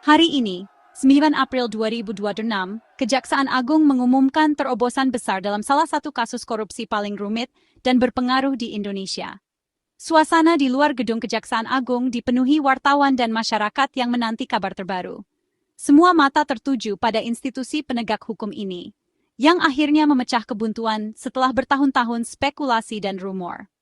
Hari ini, 9 April 2026, Kejaksaan Agung mengumumkan terobosan besar dalam salah satu kasus korupsi paling rumit dan berpengaruh di Indonesia. Suasana di luar gedung Kejaksaan Agung dipenuhi wartawan dan masyarakat yang menanti kabar terbaru. Semua mata tertuju pada institusi penegak hukum ini, yang akhirnya memecah kebuntuan setelah bertahun-tahun spekulasi dan rumor.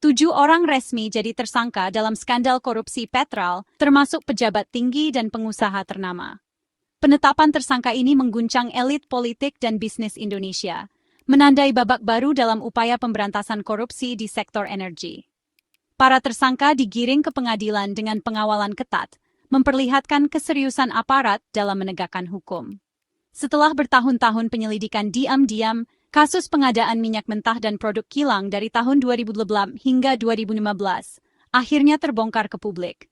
7 orang resmi jadi tersangka dalam skandal korupsi Petral, termasuk pejabat tinggi dan pengusaha ternama. Penetapan tersangka ini mengguncang elit politik dan bisnis Indonesia, menandai babak baru dalam upaya pemberantasan korupsi di sektor energi. Para tersangka digiring ke pengadilan dengan pengawalan ketat, memperlihatkan keseriusan aparat dalam menegakkan hukum. Setelah bertahun-tahun penyelidikan diam-diam, kasus pengadaan minyak mentah dan produk kilang dari tahun 2012 hingga 2015 akhirnya terbongkar ke publik.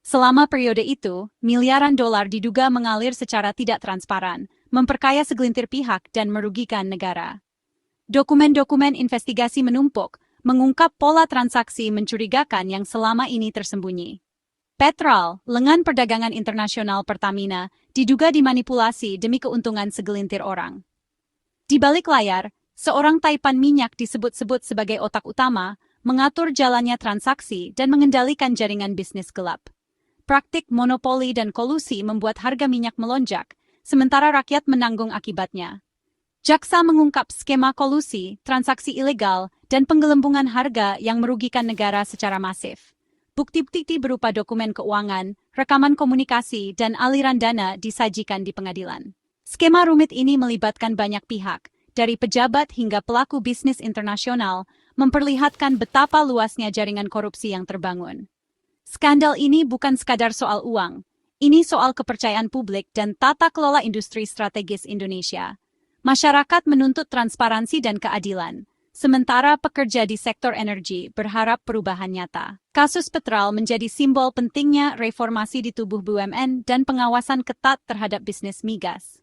Selama periode itu, miliaran dolar diduga mengalir secara tidak transparan, memperkaya segelintir pihak dan merugikan negara. Dokumen-dokumen investigasi menumpuk, mengungkap pola transaksi mencurigakan yang selama ini tersembunyi. Petral, lengan perdagangan internasional Pertamina, diduga dimanipulasi demi keuntungan segelintir orang. Di balik layar, seorang taipan minyak disebut-sebut sebagai otak utama, mengatur jalannya transaksi dan mengendalikan jaringan bisnis gelap. Praktik monopoli dan kolusi membuat harga minyak melonjak, sementara rakyat menanggung akibatnya. Jaksa mengungkap skema kolusi, transaksi ilegal, dan penggelembungan harga yang merugikan negara secara masif. Bukti-bukti berupa dokumen keuangan, rekaman komunikasi, dan aliran dana disajikan di pengadilan. Skema rumit ini melibatkan banyak pihak, dari pejabat hingga pelaku bisnis internasional, memperlihatkan betapa luasnya jaringan korupsi yang terbangun. Skandal ini bukan sekadar soal uang, ini soal kepercayaan publik dan tata kelola industri strategis Indonesia. Masyarakat menuntut transparansi dan keadilan, sementara pekerja di sektor energi berharap perubahan nyata. Kasus Petral menjadi simbol pentingnya reformasi di tubuh BUMN dan pengawasan ketat terhadap bisnis migas.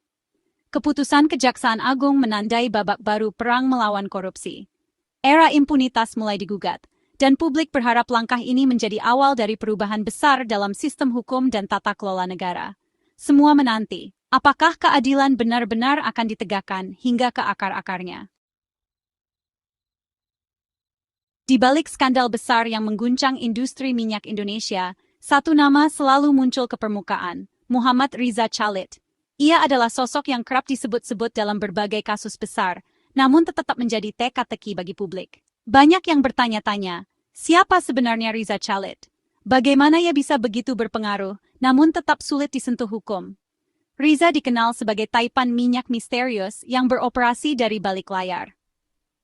Keputusan Kejaksaan Agung menandai babak baru perang melawan korupsi. Era impunitas mulai digugat, dan publik berharap langkah ini menjadi awal dari perubahan besar dalam sistem hukum dan tata kelola negara. Semua menanti, apakah keadilan benar-benar akan ditegakkan hingga ke akar-akarnya. Di balik skandal besar yang mengguncang industri minyak Indonesia, satu nama selalu muncul ke permukaan, Muhammad Riza Khalid. Ia adalah sosok yang kerap disebut-sebut dalam berbagai kasus besar, namun tetap menjadi teka-teki bagi publik. Banyak yang bertanya-tanya, siapa sebenarnya Riza Khalid? Bagaimana ia bisa begitu berpengaruh, namun tetap sulit disentuh hukum? Riza dikenal sebagai taipan minyak misterius yang beroperasi dari balik layar.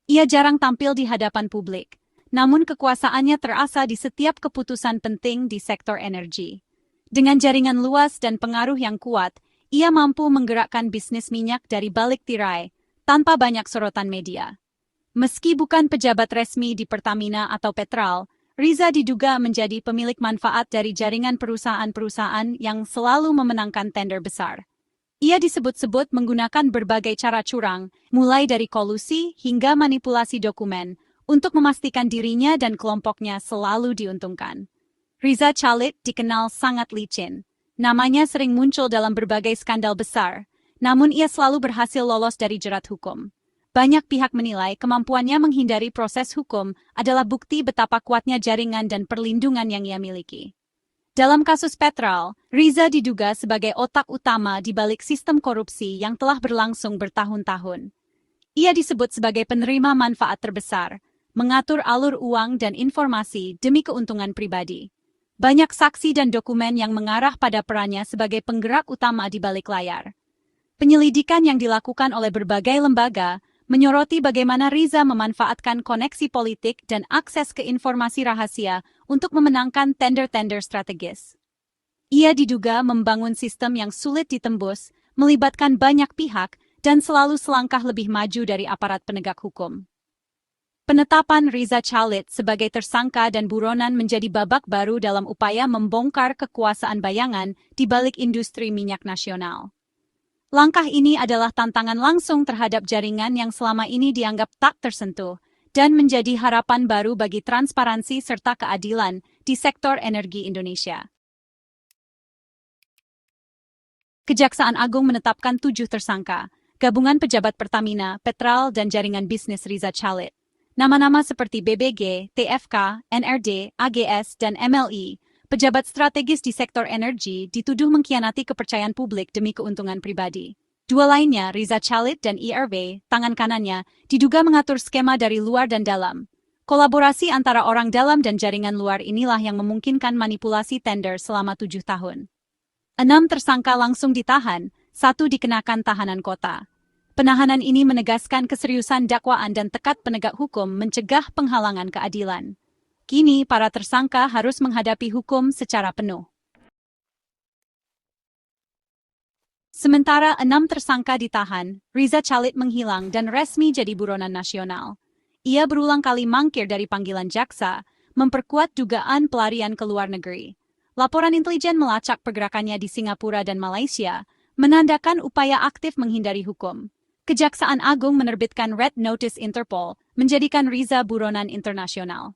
Ia jarang tampil di hadapan publik, namun kekuasaannya terasa di setiap keputusan penting di sektor energi. Dengan jaringan luas dan pengaruh yang kuat, ia mampu menggerakkan bisnis minyak dari balik tirai, tanpa banyak sorotan media. Meski bukan pejabat resmi di Pertamina atau Petral, Riza diduga menjadi pemilik manfaat dari jaringan perusahaan-perusahaan yang selalu memenangkan tender besar. Ia disebut-sebut menggunakan berbagai cara curang, mulai dari kolusi hingga manipulasi dokumen, untuk memastikan dirinya dan kelompoknya selalu diuntungkan. Riza Khalid dikenal sangat licin. Namanya sering muncul dalam berbagai skandal besar, namun ia selalu berhasil lolos dari jerat hukum. Banyak pihak menilai kemampuannya menghindari proses hukum adalah bukti betapa kuatnya jaringan dan perlindungan yang ia miliki. Dalam kasus Petral, Riza diduga sebagai otak utama di balik sistem korupsi yang telah berlangsung bertahun-tahun. Ia disebut sebagai penerima manfaat terbesar, mengatur alur uang dan informasi demi keuntungan pribadi. Banyak saksi dan dokumen yang mengarah pada perannya sebagai penggerak utama di balik layar. Penyelidikan yang dilakukan oleh berbagai lembaga menyoroti bagaimana Riza memanfaatkan koneksi politik dan akses ke informasi rahasia untuk memenangkan tender-tender strategis. Ia diduga membangun sistem yang sulit ditembus, melibatkan banyak pihak, dan selalu selangkah lebih maju dari aparat penegak hukum. Penetapan Riza Khalid sebagai tersangka dan buronan menjadi babak baru dalam upaya membongkar kekuasaan bayangan di balik industri minyak nasional. Langkah ini adalah tantangan langsung terhadap jaringan yang selama ini dianggap tak tersentuh dan menjadi harapan baru bagi transparansi serta keadilan di sektor energi Indonesia. Kejaksaan Agung menetapkan 7 tersangka, gabungan pejabat Pertamina, Petral, dan jaringan bisnis Riza Chalit. Nama-nama seperti BBG, TFK, NRD, AGS, dan MLI, pejabat strategis di sektor energi, dituduh mengkhianati kepercayaan publik demi keuntungan pribadi. Dua lainnya, Riza Chalit dan IRW, tangan kanannya, diduga mengatur skema dari luar dan dalam. Kolaborasi antara orang dalam dan jaringan luar inilah yang memungkinkan manipulasi tender selama 7 tahun. 6 tersangka langsung ditahan, 1 dikenakan tahanan kota. Penahanan ini menegaskan keseriusan dakwaan dan tekad penegak hukum mencegah penghalangan keadilan. Kini, para tersangka harus menghadapi hukum secara penuh. Sementara 6 tersangka ditahan, Riza Chalit menghilang dan resmi jadi buronan nasional. Ia berulang kali mangkir dari panggilan jaksa, memperkuat dugaan pelarian ke luar negeri. Laporan intelijen melacak pergerakannya di Singapura dan Malaysia, menandakan upaya aktif menghindari hukum. Kejaksaan Agung menerbitkan Red Notice Interpol, menjadikan Riza buronan internasional.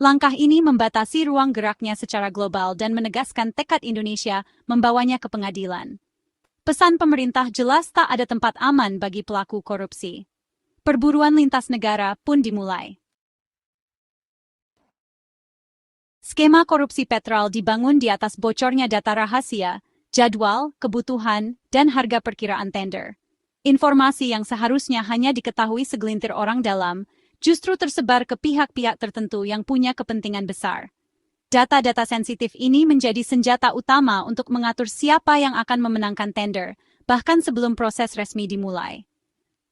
Langkah ini membatasi ruang geraknya secara global dan menegaskan tekad Indonesia membawanya ke pengadilan. Pesan pemerintah jelas tak ada tempat aman bagi pelaku korupsi. Perburuan lintas negara pun dimulai. Skema korupsi Petral dibangun di atas bocornya data rahasia, jadwal, kebutuhan, dan harga perkiraan tender. Informasi yang seharusnya hanya diketahui segelintir orang dalam, justru tersebar ke pihak-pihak tertentu yang punya kepentingan besar. Data-data sensitif ini menjadi senjata utama untuk mengatur siapa yang akan memenangkan tender, bahkan sebelum proses resmi dimulai.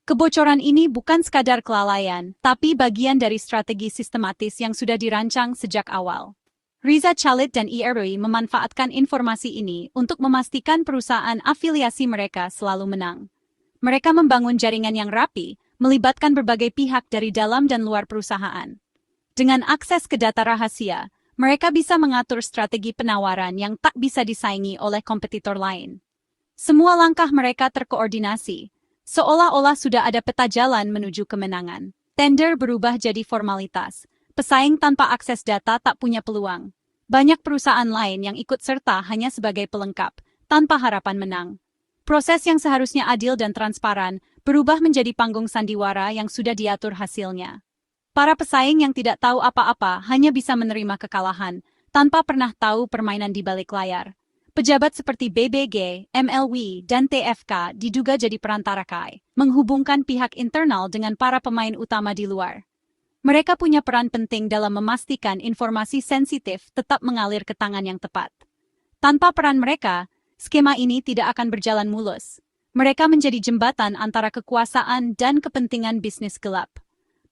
Kebocoran ini bukan sekadar kelalaian, tapi bagian dari strategi sistematis yang sudah dirancang sejak awal. Riza Chalit dan IRW memanfaatkan informasi ini untuk memastikan perusahaan afiliasi mereka selalu menang. Mereka membangun jaringan yang rapi, melibatkan berbagai pihak dari dalam dan luar perusahaan. Dengan akses ke data rahasia, mereka bisa mengatur strategi penawaran yang tak bisa disaingi oleh kompetitor lain. Semua langkah mereka terkoordinasi, seolah-olah sudah ada peta jalan menuju kemenangan. Tender berubah jadi formalitas. Pesaing tanpa akses data tak punya peluang. Banyak perusahaan lain yang ikut serta hanya sebagai pelengkap, tanpa harapan menang. Proses yang seharusnya adil dan transparan berubah menjadi panggung sandiwara yang sudah diatur hasilnya. Para pesaing yang tidak tahu apa-apa hanya bisa menerima kekalahan, tanpa pernah tahu permainan di balik layar. Pejabat seperti BBG, MLW, dan TFK diduga jadi perantara KAI, menghubungkan pihak internal dengan para pemain utama di luar. Mereka punya peran penting dalam memastikan informasi sensitif tetap mengalir ke tangan yang tepat. Tanpa peran mereka, skema ini tidak akan berjalan mulus. Mereka menjadi jembatan antara kekuasaan dan kepentingan bisnis gelap.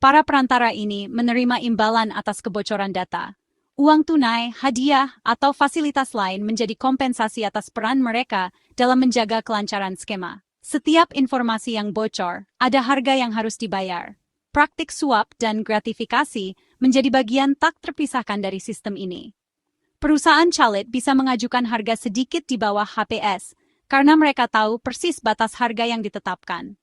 Para perantara ini menerima imbalan atas kebocoran data. Uang tunai, hadiah, atau fasilitas lain menjadi kompensasi atas peran mereka dalam menjaga kelancaran skema. Setiap informasi yang bocor, ada harga yang harus dibayar. Praktik suap dan gratifikasi menjadi bagian tak terpisahkan dari sistem ini. Perusahaan Chalit bisa mengajukan harga sedikit di bawah HPS, karena mereka tahu persis batas harga yang ditetapkan.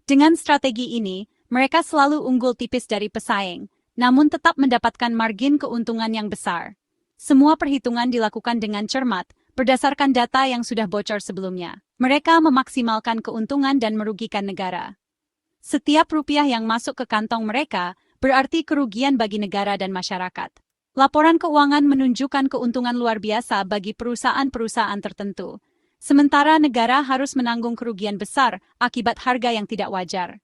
Dengan strategi ini, mereka selalu unggul tipis dari pesaing, namun tetap mendapatkan margin keuntungan yang besar. Semua perhitungan dilakukan dengan cermat, berdasarkan data yang sudah bocor sebelumnya. Mereka memaksimalkan keuntungan dan merugikan negara. Setiap rupiah yang masuk ke kantong mereka berarti kerugian bagi negara dan masyarakat. Laporan keuangan menunjukkan keuntungan luar biasa bagi perusahaan-perusahaan tertentu. Sementara negara harus menanggung kerugian besar akibat harga yang tidak wajar.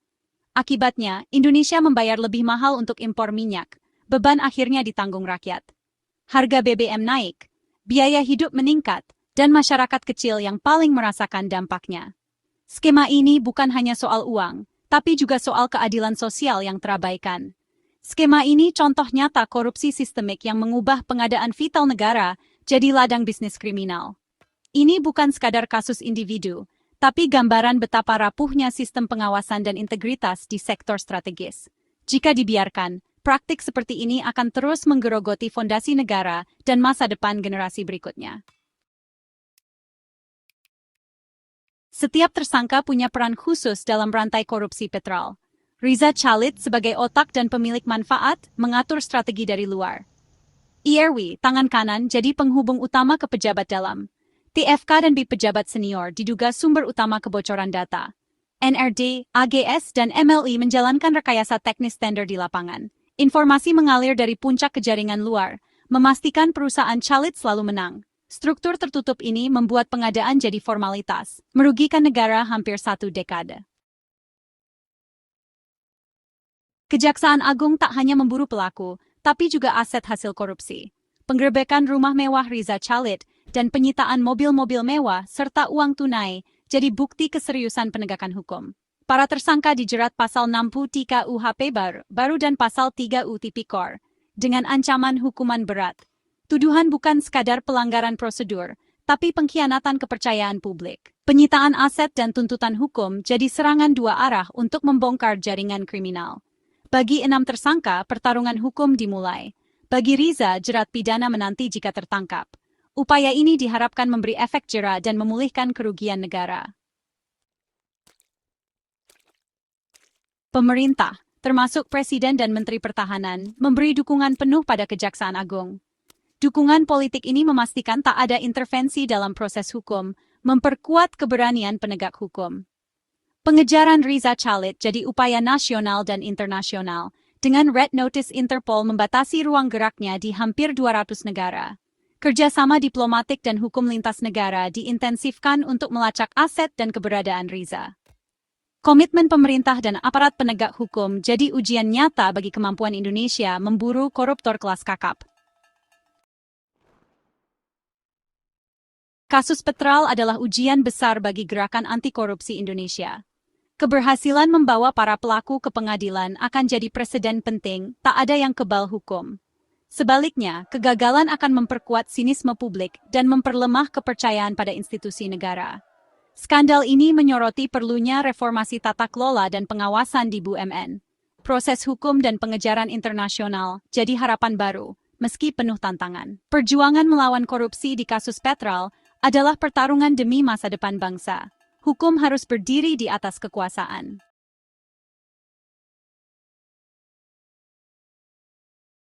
Akibatnya, Indonesia membayar lebih mahal untuk impor minyak. Beban akhirnya ditanggung rakyat. Harga BBM naik, biaya hidup meningkat, dan masyarakat kecil yang paling merasakan dampaknya. Skema ini bukan hanya soal uang, tapi juga soal keadilan sosial yang terabaikan. Skema ini contoh nyata korupsi sistemik yang mengubah pengadaan vital negara jadi ladang bisnis kriminal. Ini bukan sekadar kasus individu, tapi gambaran betapa rapuhnya sistem pengawasan dan integritas di sektor strategis. Jika dibiarkan, praktik seperti ini akan terus menggerogoti fondasi negara dan masa depan generasi berikutnya. Setiap tersangka punya peran khusus dalam rantai korupsi Petral. Riza Chalit sebagai otak dan pemilik manfaat mengatur strategi dari luar. IRW, tangan kanan, jadi penghubung utama ke pejabat dalam. TFK dan BIP pejabat senior diduga sumber utama kebocoran data. NRD, AGS, dan MLI menjalankan rekayasa teknis tender di lapangan. Informasi mengalir dari puncak ke jaringan luar, memastikan perusahaan Chalit selalu menang. Struktur tertutup ini membuat pengadaan jadi formalitas, merugikan negara hampir 1 dekade. Kejaksaan Agung tak hanya memburu pelaku, tapi juga aset hasil korupsi. Penggerebekan rumah mewah Riza Chalit dan penyitaan mobil-mobil mewah serta uang tunai jadi bukti keseriusan penegakan hukum. Para tersangka dijerat pasal 63 UHP baru dan pasal 3 U Tipikor dengan ancaman hukuman berat. Tuduhan bukan sekadar pelanggaran prosedur, tapi pengkhianatan kepercayaan publik. Penyitaan aset dan tuntutan hukum jadi serangan dua arah untuk membongkar jaringan kriminal. Bagi 6 tersangka, pertarungan hukum dimulai. Bagi Riza, jerat pidana menanti jika tertangkap. Upaya ini diharapkan memberi efek jera dan memulihkan kerugian negara. Pemerintah, termasuk Presiden dan Menteri Pertahanan, memberi dukungan penuh pada Kejaksaan Agung. Dukungan politik ini memastikan tak ada intervensi dalam proses hukum, memperkuat keberanian penegak hukum. Pengejaran Riza Chalit jadi upaya nasional dan internasional, dengan Red Notice Interpol membatasi ruang geraknya di hampir 200 negara. Kerjasama diplomatik dan hukum lintas negara diintensifkan untuk melacak aset dan keberadaan Riza. Komitmen pemerintah dan aparat penegak hukum jadi ujian nyata bagi kemampuan Indonesia memburu koruptor kelas kakap. Kasus Petrol adalah ujian besar bagi gerakan anti korupsi Indonesia. Keberhasilan membawa para pelaku ke pengadilan akan jadi presiden penting, tak ada yang kebal hukum. Sebaliknya, kegagalan akan memperkuat sinisme publik dan memperlemah kepercayaan pada institusi negara. Skandal ini menyoroti perlunya reformasi tata kelola dan pengawasan di BUMN. Proses hukum dan pengejaran internasional jadi harapan baru, meski penuh tantangan. Perjuangan melawan korupsi di kasus Petrol adalah pertarungan demi masa depan bangsa. Hukum harus berdiri di atas kekuasaan.